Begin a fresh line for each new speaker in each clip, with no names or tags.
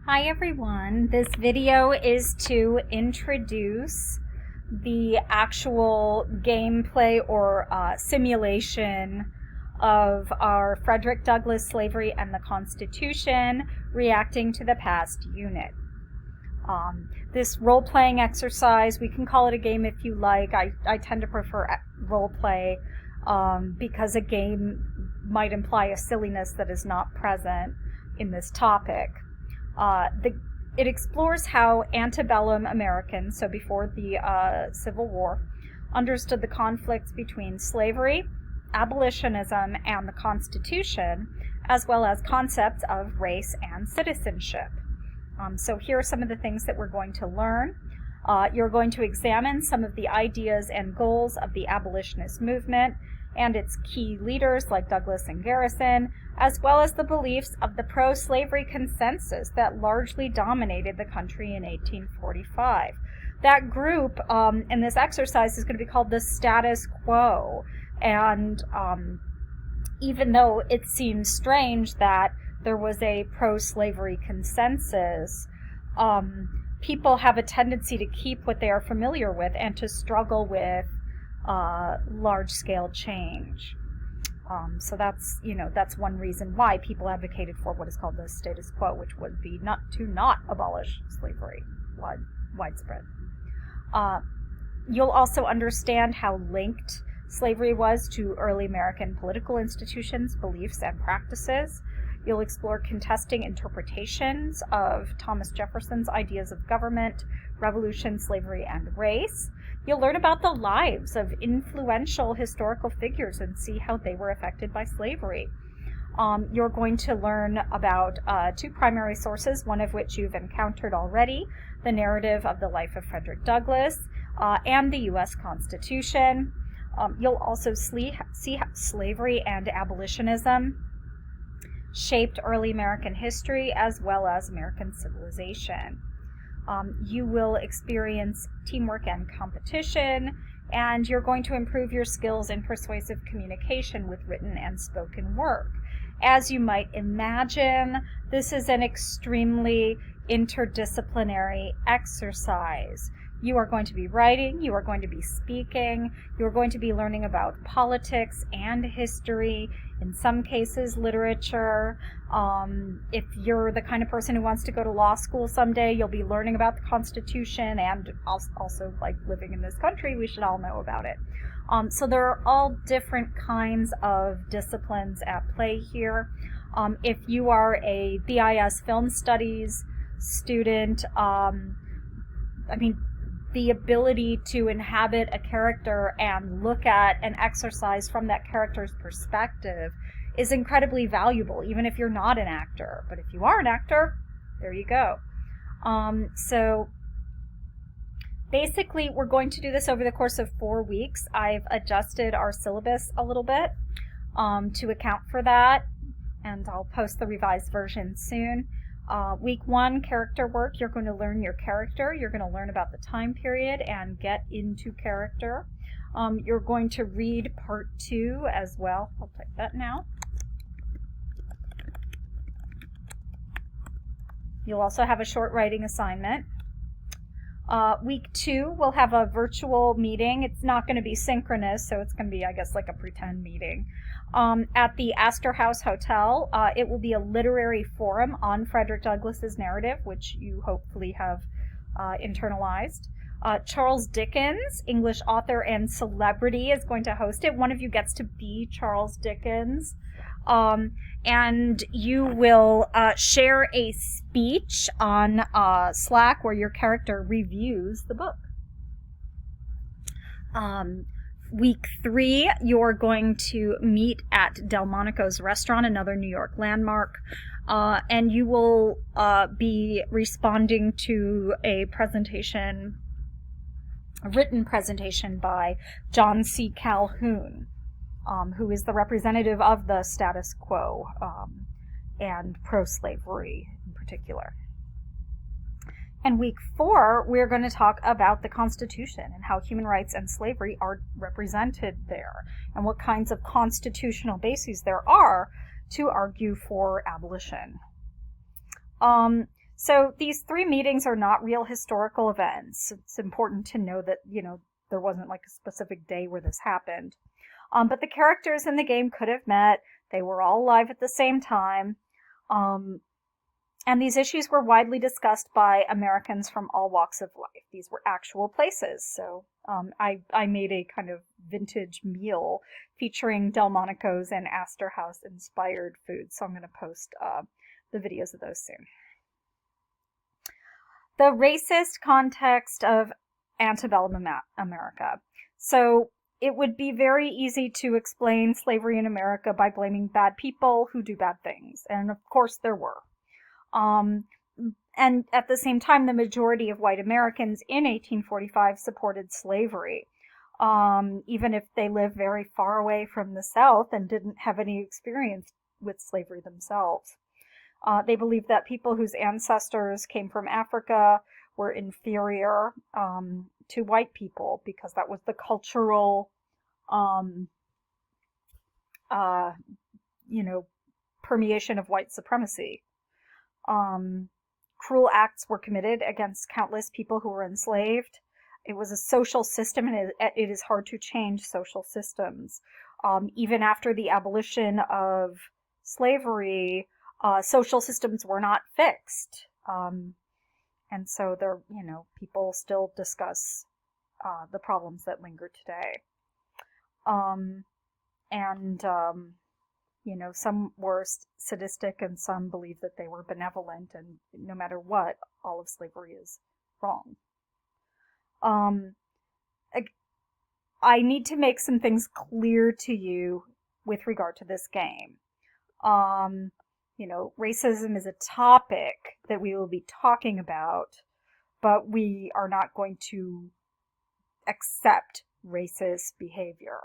Hi everyone, this video is to introduce the actual gameplay or simulation of our Frederick Douglass Slavery and the Constitution Reacting to the Past unit. This role-playing exercise, we can call it a game if you like. I tend to prefer role-play because a game might imply a silliness that is not present in this topic. It explores how antebellum Americans, so before the Civil War, understood the conflicts between slavery, abolitionism, and the Constitution, as well as concepts of race and citizenship. So here are some of the things that we're going to learn. You're going to examine some of the ideas and goals of the abolitionist movement and its key leaders like Douglass and Garrison, as well as the beliefs of the pro-slavery consensus that largely dominated the country in 1845. That group in this exercise is going to be called the status quo, and even though it seems strange that there was a pro-slavery consensus, people have a tendency to keep what they are familiar with and to struggle with large-scale change. So that's one reason why people advocated for what is called the status quo, which would be not abolish slavery widespread. You'll also understand how linked slavery was to early American political institutions, beliefs, and practices. You'll explore contesting interpretations of Thomas Jefferson's ideas of government, revolution, slavery, and race. You'll learn about the lives of influential historical figures and see how they were affected by slavery. You're going to learn about two primary sources, one of which you've encountered already, the narrative of the life of Frederick Douglass and the U.S. Constitution. You'll also see how slavery and abolitionism shaped early American history as well as American civilization. You will experience teamwork and competition, and you're going to improve your skills in persuasive communication with written and spoken work. As you might imagine, this is an extremely interdisciplinary exercise. You are going to be writing, you are going to be speaking, you are going to be learning about politics and history, in some cases literature. If you're the kind of person who wants to go to law school someday, you'll be learning about the Constitution, and also, like, living in this country, we should all know about it. So there are all different kinds of disciplines at play here. If you are a BIS film studies student, the ability to inhabit a character and look at an exercise from that character's perspective is incredibly valuable, even if you're not an actor. But if you are an actor, there you go. So basically, we're going to do this over the course of 4 weeks. I've adjusted our syllabus a little bit to account for that, and I'll post the revised version soon. Week 1, character work. You're going to learn your character. You're going to learn about the time period and get into character. You're going to read part 2 as well. I'll type that now. You'll also have a short writing assignment. Week 2, we'll have a virtual meeting. It's not going to be synchronous, so it's going to be, I guess, like a pretend meeting. At the Astor House Hotel, it will be a literary forum on Frederick Douglass's narrative, which you hopefully have internalized. Charles Dickens, English author and celebrity, is going to host it. One of you gets to be Charles Dickens. And you will share a speech on Slack where your character reviews the book. Week 3, you're going to meet at Delmonico's Restaurant, another New York landmark, and you will be responding to a written presentation by John C. Calhoun, who is the representative of the status quo and pro-slavery in particular. And week 4, we're going to talk about the Constitution and how human rights and slavery are represented there, and what kinds of constitutional bases there are to argue for abolition. So these three meetings are not real historical events. It's important to know that, there wasn't like a specific day where this happened. But the characters in the game could have met. They were all alive at the same time. And these issues were widely discussed by Americans from all walks of life. These were actual places. So I made a kind of vintage meal featuring Delmonico's and Astor House inspired food. So I'm going to post the videos of those soon. The racist context of antebellum America. So it would be very easy to explain slavery in America by blaming bad people who do bad things. And of course there were. And at the same time, the majority of white Americans in 1845 supported slavery, even if they lived very far away from the South and didn't have any experience with slavery themselves. They believed that people whose ancestors came from Africa were inferior to white people because that was the cultural, permeation of white supremacy. Cruel acts were committed against countless people who were enslaved. It was a social system, and it is hard to change social systems. Even after the abolition of slavery, social systems were not fixed. And so people still discuss the problems that linger today. Some were sadistic and some believed that they were benevolent, and no matter what, all of slavery is wrong. I need to make some things clear to you with regard to this game. Racism is a topic that we will be talking about, but we are not going to accept racist behavior.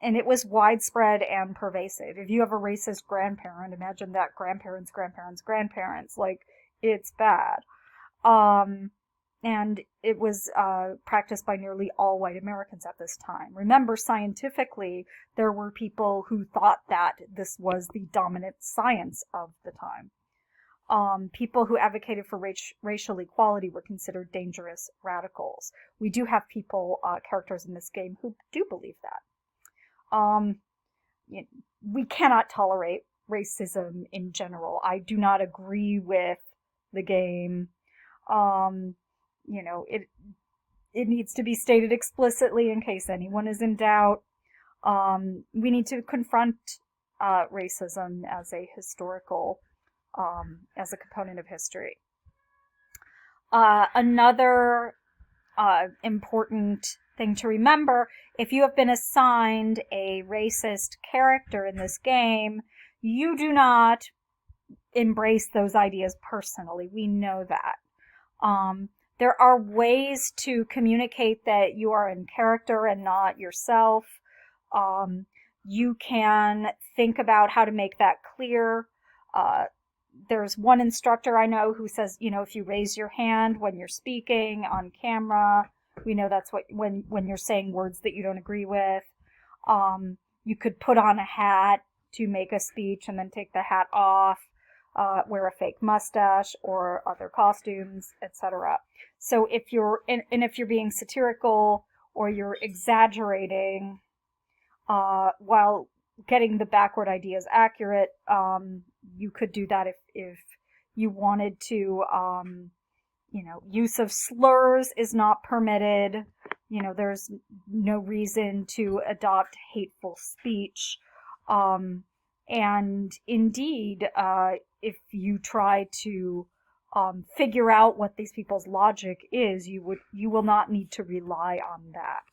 And it was widespread and pervasive. If you have a racist grandparent, imagine that grandparents, like, it's bad. And it was practiced by nearly all white Americans at this time. Remember, scientifically, there were people who thought that this was the dominant science of the time. People who advocated for racial equality were considered dangerous radicals. We do have characters in this game who do believe that. We cannot tolerate racism in general. I do not agree with the game. It needs to be stated explicitly in case anyone is in doubt. We need to confront racism as a historical, as a component of history. Another important thing to remember, if you have been assigned a racist character in this game, you do not embrace those ideas personally. We know that. There are ways to communicate that you are in character and not yourself. You can think about how to make that clear. There's one instructor I know who says, if you raise your hand when you're speaking on camera, we know that's what when you're saying words that you don't agree with. You could put on a hat to make a speech and then take the hat off, wear a fake mustache or other costumes, etc. So if you're being satirical or you're exaggerating while getting the backward ideas accurate, you could do that if you wanted to. Use of slurs is not permitted. There's no reason to adopt hateful speech. And indeed, if you try to figure out what these people's logic is, you will not need to rely on that.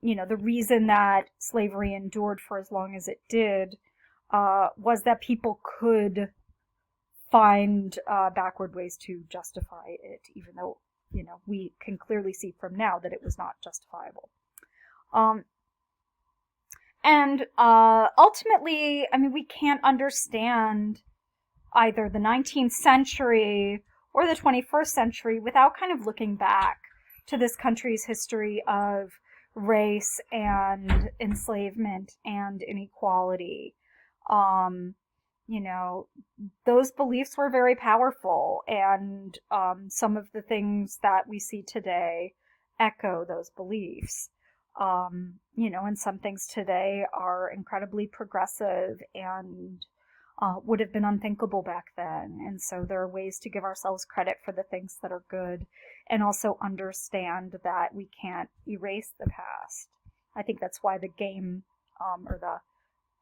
The reason that slavery endured for as long as it did was that people could find backward ways to justify it, even though, we can clearly see from now that it was not justifiable. And ultimately, we can't understand either the 19th century or the 21st century without kind of looking back to this country's history of race and enslavement and inequality. you know, those beliefs were very powerful, and some of the things that we see today echo those beliefs. You know, and some things today are incredibly progressive and would have been unthinkable back then. And so there are ways to give ourselves credit for the things that are good and also understand that we can't erase the past. I think that's why the game or the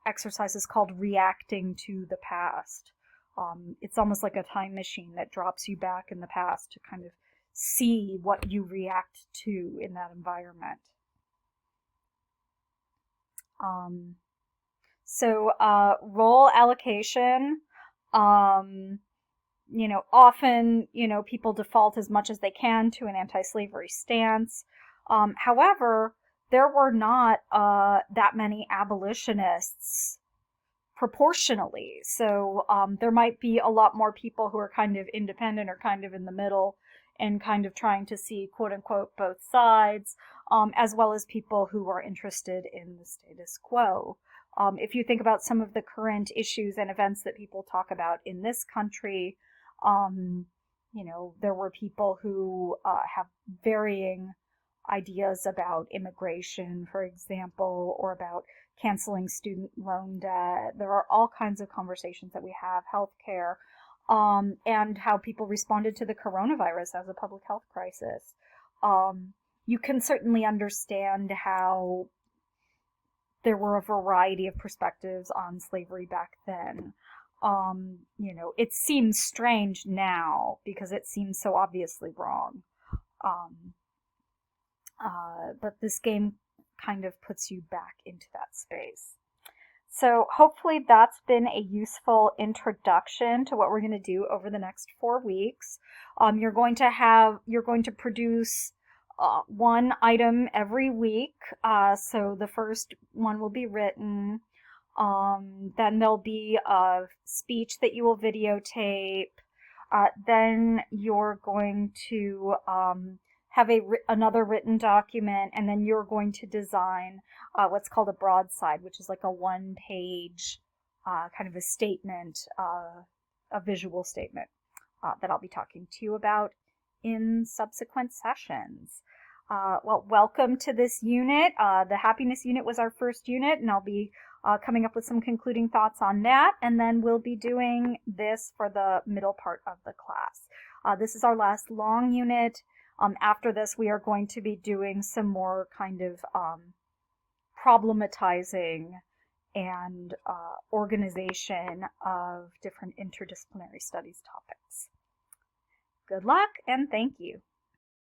exercise is called reacting to the past. It's almost like a time machine that drops you back in the past to kind of see what you react to in that environment. So role allocation, you know, often, you know, people default as much as they can to an anti-slavery stance. However, there were not that many abolitionists proportionally. So there might be a lot more people who are kind of independent or kind of in the middle and kind of trying to see, quote unquote, both sides, as well as people who are interested in the status quo. If you think about some of the current issues and events that people talk about in this country, you know, there were people who have varying ideas about immigration, for example, or about canceling student loan debt. There are all kinds of conversations that we have, healthcare, and how people responded to the coronavirus as a public health crisis. You can certainly understand how there were a variety of perspectives on slavery back then. You know, it seems strange now because it seems so obviously wrong. But this game kind of puts you back into that space. So hopefully that's been a useful introduction to what we're going to do over the next 4 weeks. You're going to produce one item every week. So the first one will be written. Then there'll be a speech that you will videotape. Then you're going to have another written document, and then you're going to design what's called a broadside, which is like a 1-page kind of a statement, a visual statement that I'll be talking to you about in subsequent sessions. Well, welcome to this unit. The happiness unit was our first unit, and I'll be coming up with some concluding thoughts on that, and then we'll be doing this for the middle part of the class. This is our last long unit. After this, we are going to be doing some more kind of problematizing and organization of different interdisciplinary studies topics. Good luck and thank you.